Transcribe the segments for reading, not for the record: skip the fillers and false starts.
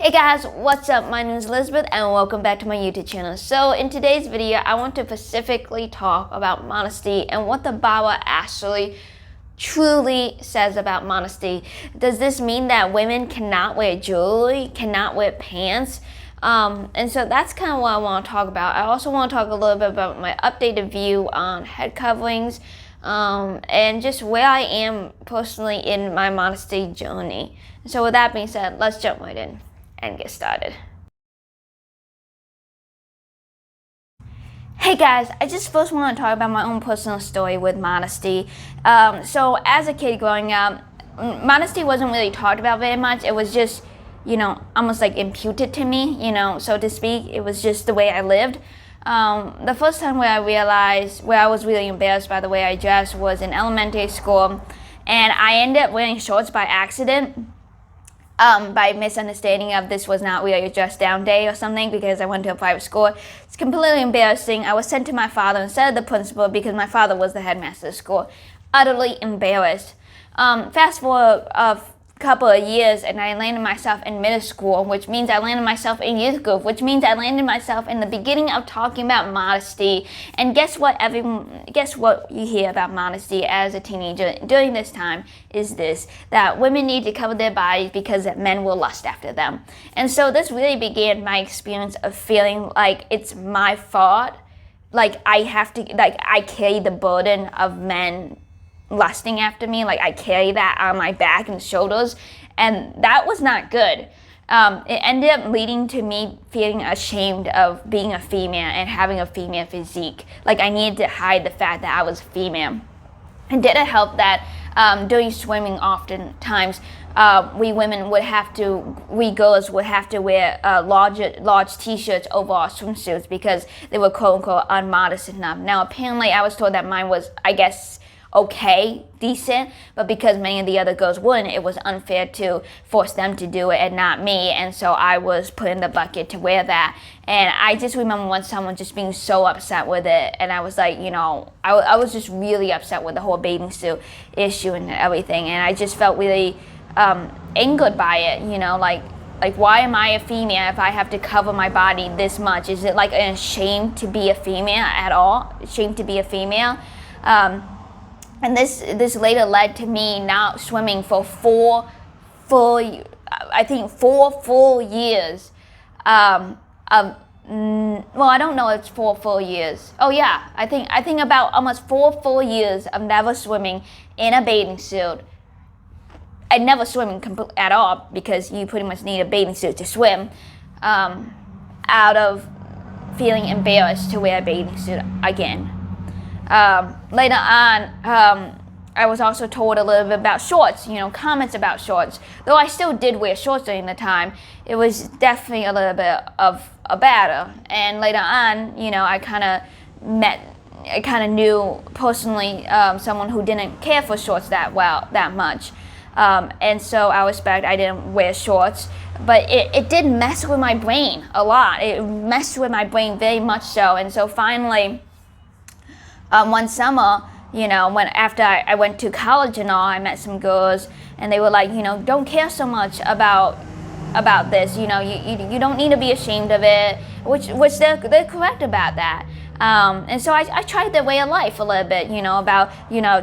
Hey guys, what's up? My name is Elizabeth and welcome back to my YouTube channel. So in today's video, I want to specifically talk about modesty and what the Bible actually truly says about modesty. Does this mean that women cannot wear jewelry, cannot wear pants? And so that's kind of what I want to talk about. I also want to talk a little bit about my updated view on head coverings and just where I am personally in my modesty journey. So with that being said, let's jump right in and get started. Hey guys, I just first want to talk about my own personal story with modesty. So as a kid growing up, modesty wasn't really talked about very much. It was just, almost like imputed to me, so to speak. It was just the way I lived. The first time where I realized, where I was really embarrassed by the way I dressed was in elementary school. And I ended up wearing shorts by accident. By misunderstanding of this was not really a dress down day or something because I went to a private school. It's completely embarrassing. I was sent to my father instead of the principal because my father was the headmaster of the school. Utterly embarrassed. Fast forward a couple of years and I landed myself in middle school, which means I landed myself in youth group, which means I landed myself in the beginning of talking about modesty. And guess what you hear about modesty as a teenager during this time is this, that women need to cover their bodies because that men will lust after them. And so this really began my experience of feeling like it's my fault, like I carry the burden of men lusting after me, like I carry that on my back and shoulders, and that was not good. It ended up leading to me feeling ashamed of being a female and having a female physique. Like I needed to hide the fact that I was female. It didn't help that during swimming oftentimes we girls would have to wear large t-shirts over our swimsuits because they were quote unquote unmodest enough. Now apparently I was told that mine was, I guess, okay, decent, but because many of the other girls wouldn't, it was unfair to force them to do it and not me, and so I was put in the bucket to wear that. And I just remember once someone just being so upset with it, and I was like, I was just really upset with the whole bathing suit issue and everything, and I just felt really angered by it, like why am I a female if I have to cover my body this much? Is it like a shame to be a female at all? Shame to be a female? And this later led to me now swimming for 4 full years. Well, I don't know if it's 4 full years. Oh yeah, I think about almost 4 full years of never swimming in a bathing suit. And never swimming at all because you pretty much need a bathing suit to swim. Out of feeling embarrassed to wear a bathing suit again. Later on, I was also told a little bit about shorts, comments about shorts. Though I still did wear shorts during the time, it was definitely a little bit of a battle. And later on, I kind of knew personally someone who didn't care for shorts that much. And so I didn't wear shorts, but it did mess with my brain a lot. It messed with my brain very much so. And so finally, one summer, after I went to college and all, I met some girls, and they were like, don't care so much about this. You don't need to be ashamed of it, which they're correct about that. And so I tried their way of life a little bit, about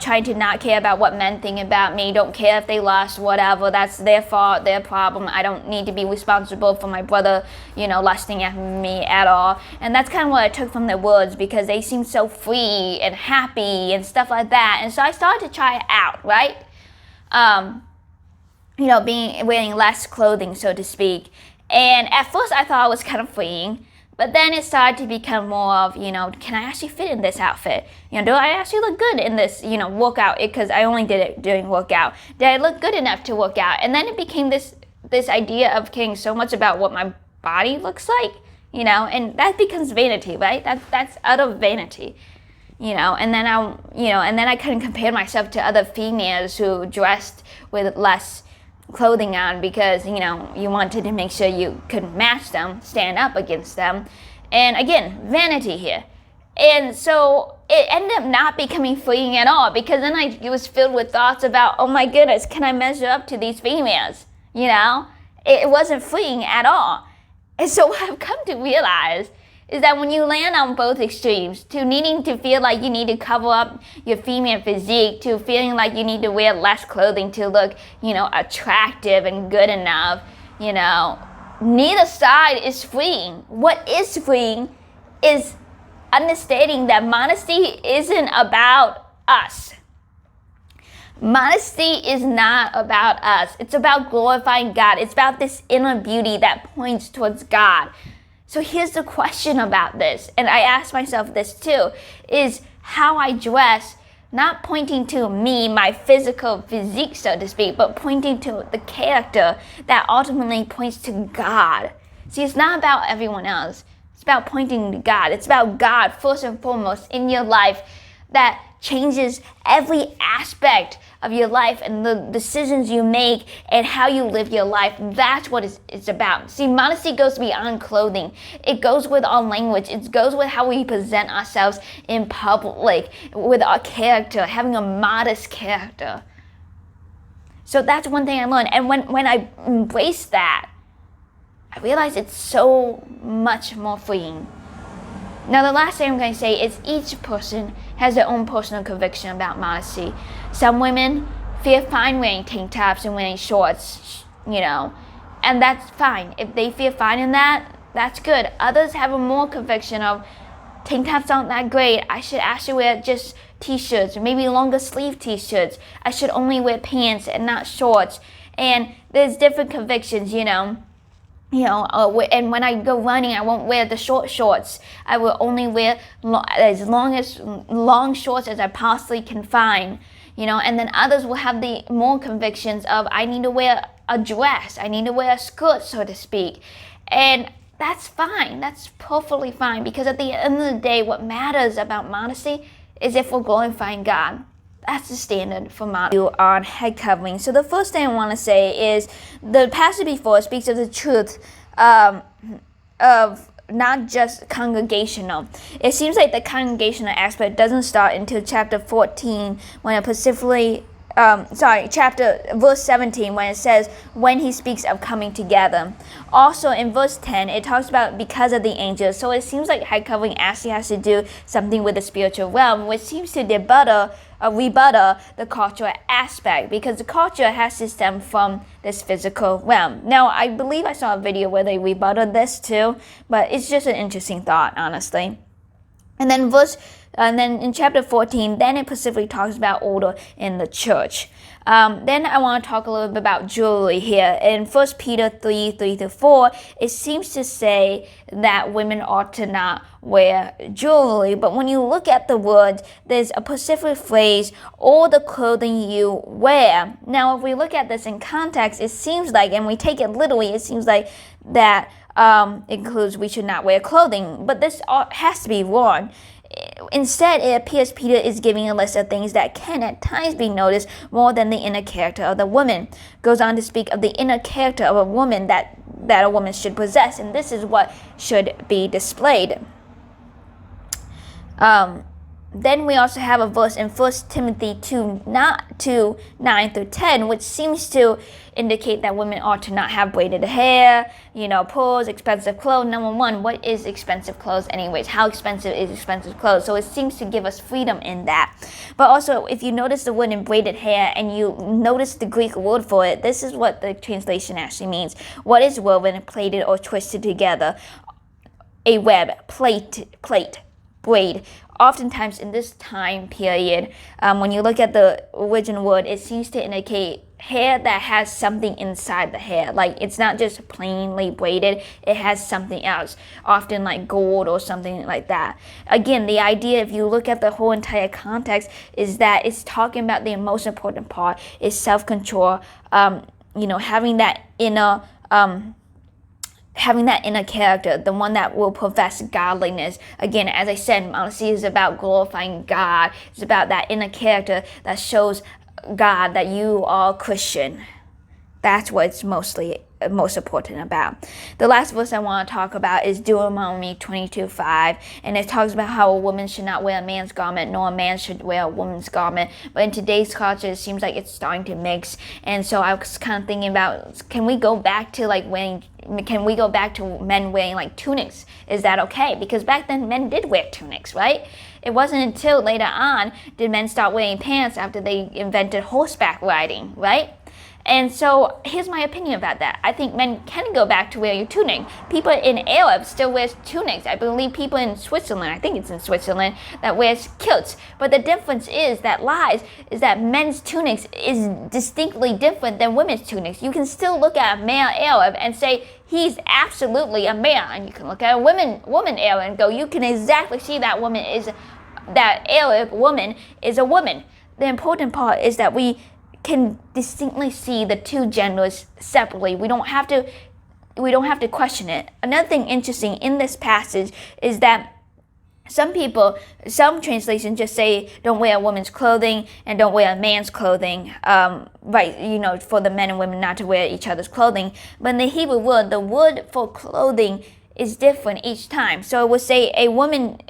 trying to not care about what men think about me. Don't care if they lust, whatever. That's their fault, their problem. I don't need to be responsible for my brother, lusting at me at all. And that's kind of what I took from their words because they seemed so free and happy and stuff like that. And so I started to try it out, right? Wearing less clothing, so to speak. And at first I thought it was kind of freeing. But then it started to become more of, can I actually fit in this outfit? Do I actually look good in this, workout? Because I only did it during workout. Did I look good enough to work out? And then it became this idea of caring so much about what my body looks like, and that becomes vanity, right? That's utter vanity, And then I kind of compared myself to other females who dressed with less clothing on because you wanted to make sure you could match them, stand up against them, and again, vanity here. And so it ended up not becoming freeing at all because then it was filled with thoughts about, oh my goodness, can I measure up to these females? It wasn't freeing at all. And so what I've come to realize is that when you land on both extremes, to needing to feel like you need to cover up your female physique, to feeling like you need to wear less clothing to look, attractive and good enough, neither side is freeing. What is freeing is understanding that modesty isn't about us. Modesty is not about us. It's about glorifying God. It's about this inner beauty that points towards God. So here's the question about this, and I ask myself this too, is how I dress, not pointing to me, my physical physique, so to speak, but pointing to the character that ultimately points to God. See, it's not about everyone else. It's about pointing to God. It's about God first and foremost in your life that changes every aspect of your life and the decisions you make and how you live your life. That's what it's about. See, modesty goes beyond clothing. It goes with our language. It goes with how we present ourselves in public, with our character, having a modest character. So that's one thing I learned. And when I embrace that, I realized it's so much more freeing. Now, the last thing I'm going to say is each person has their own personal conviction about modesty. Some women feel fine wearing tank tops and wearing shorts, and that's fine. If they feel fine in that, that's good. Others have a more conviction of tank tops aren't that great. I should actually wear just t-shirts, or maybe longer sleeve t-shirts. I should only wear pants and not shorts. And there's different convictions, and when I go running, I won't wear the short shorts. I will only wear long shorts as I possibly can find, and then others will have the more convictions of I need to wear a dress, I need to wear a skirt, so to speak. And that's fine. That's perfectly fine, because at the end of the day, what matters about modesty is if we're glorifying God. That's the standard for modesty on head covering. So the first thing I want to say is the passage before speaks of the truth of not just congregational. It seems like the congregational aspect doesn't start until chapter 14 when it specifically verse 17 when it says when he speaks of coming together. Also in verse 10 it talks about because of the angels. So it seems like head covering actually has to do something with the spiritual realm, which seems to rebuttal the cultural aspect, because the culture has to stem from this physical realm. Now I believe I saw a video where they rebutted this too, but it's just an interesting thought, honestly. And then in chapter 14, then it specifically talks about order in the church. Then I want to talk a little bit about jewelry here. In 1 Peter 3:3-4, it seems to say that women ought to not wear jewelry. But when you look at the words, there's a specific phrase, all the clothing you wear. Now, if we look at this in context, it seems like, and we take it literally, it seems like that includes we should not wear clothing. But this has to be wrong. Instead, it appears Peter is giving a list of things that can at times be noticed more than the inner character of the woman. Goes on to speak of the inner character of a woman that a woman should possess, and this is what should be displayed. Then we also have a verse in 1 Timothy 2:9-10, which seems to indicate that women ought to not have braided hair, pearls, expensive clothes. Number one, what is expensive clothes anyways? How expensive is expensive clothes? So it seems to give us freedom in that. But also, if you notice the word in braided hair and you notice the Greek word for it, this is what the translation actually means. What is woven, plaited, or twisted together? A web, plait, braid. Oftentimes in this time period, when you look at the original word, it seems to indicate hair that has something inside the hair. Like it's not just plainly braided, it has something else, often like gold or something like that. Again, the idea, if you look at the whole entire context, is that it's talking about the most important part is self-control, having that inner character, the one that will profess godliness. Again, as I said, modesty is about glorifying God. It's about that inner character that shows God that you are a Christian. That's what it's mostly most important about. The last verse I want to talk about is Deuteronomy 22:5, and it talks about how a woman should not wear a man's garment, nor a man should wear a woman's garment. But in today's culture, it seems like it's starting to mix. And so I was kind of thinking about, can we go back to men wearing like tunics? Is that okay? Because back then men did wear tunics, right? It wasn't until later on did men start wearing pants after they invented horseback riding, right? And so here's my opinion about that. I think men can go back to wearing a tunic. People in Arab still wear tunics. I believe people in Switzerland, I think it's in Switzerland, that wears kilts. But the difference is that men's tunics is distinctly different than women's tunics. You can still look at a male Arab and say he's absolutely a male, and you can look at a woman Arab and go, you can exactly see that Arab woman is a woman. The important part is that we can distinctly see the two genders separately. We don't have to question it. Another thing interesting in this passage is that some translations just say don't wear a woman's clothing and don't wear a man's clothing, right? For the men and women not to wear each other's clothing. But in the Hebrew word, the word for clothing is different each time. So it would say a woman.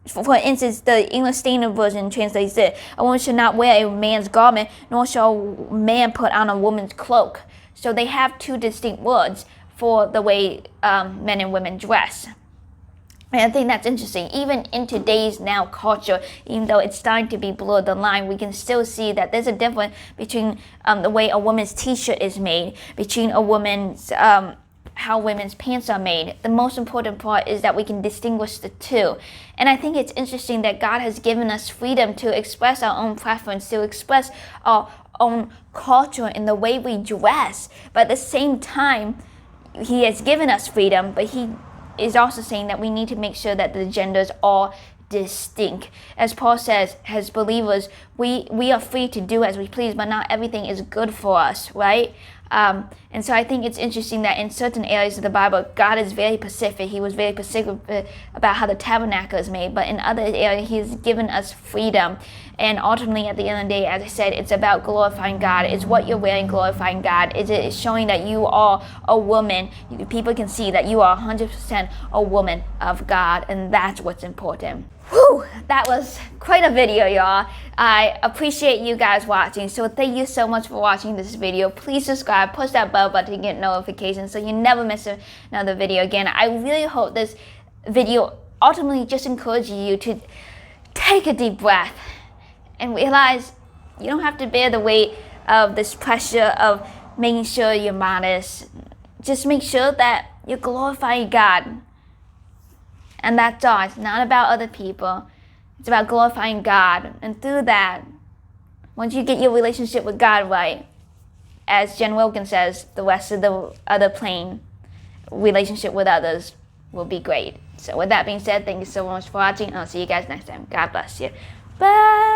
For instance, the English Standard Version translates it, a woman should not wear a man's garment, nor shall a man put on a woman's cloak. So they have two distinct words for the way men and women dress. And I think that's interesting. Even in today's now culture, even though it's starting to be blurred the line, we can still see that there's a difference between the way a woman's t-shirt is made, between a woman's how women's pants are made. The most important part is that we can distinguish the two. And I think it's interesting that God has given us freedom to express our own preference, to express our own culture in the way we dress. But at the same time, He has given us freedom, but He is also saying that we need to make sure that the genders are distinct. As Paul says, as believers, we are free to do as we please, but not everything is good for us, right? And so I think it's interesting that in certain areas of the Bible, God is very specific. He was very specific about how the tabernacle is made, but in other areas, He's given us freedom. And ultimately, at the end of the day, as I said, it's about glorifying God. It's what you're wearing glorifying God. It's showing that you are a woman. People can see that you are 100% a woman of God, and that's what's important. Whew, that was quite a video, y'all. I appreciate you guys watching. So thank you so much for watching this video. Please subscribe, push that bell button to get notifications so you never miss another video again. I really hope this video ultimately just encourages you to take a deep breath and realize you don't have to bear the weight of this pressure of making sure you're modest. Just make sure that you're glorifying God. And that's all. It's not about other people. It's about glorifying God. And through that, once you get your relationship with God right, as Jen Wilkins says, the rest of the other plane relationship with others will be great. So with that being said, thank you so much for watching. I'll see you guys next time. God bless you. Bye.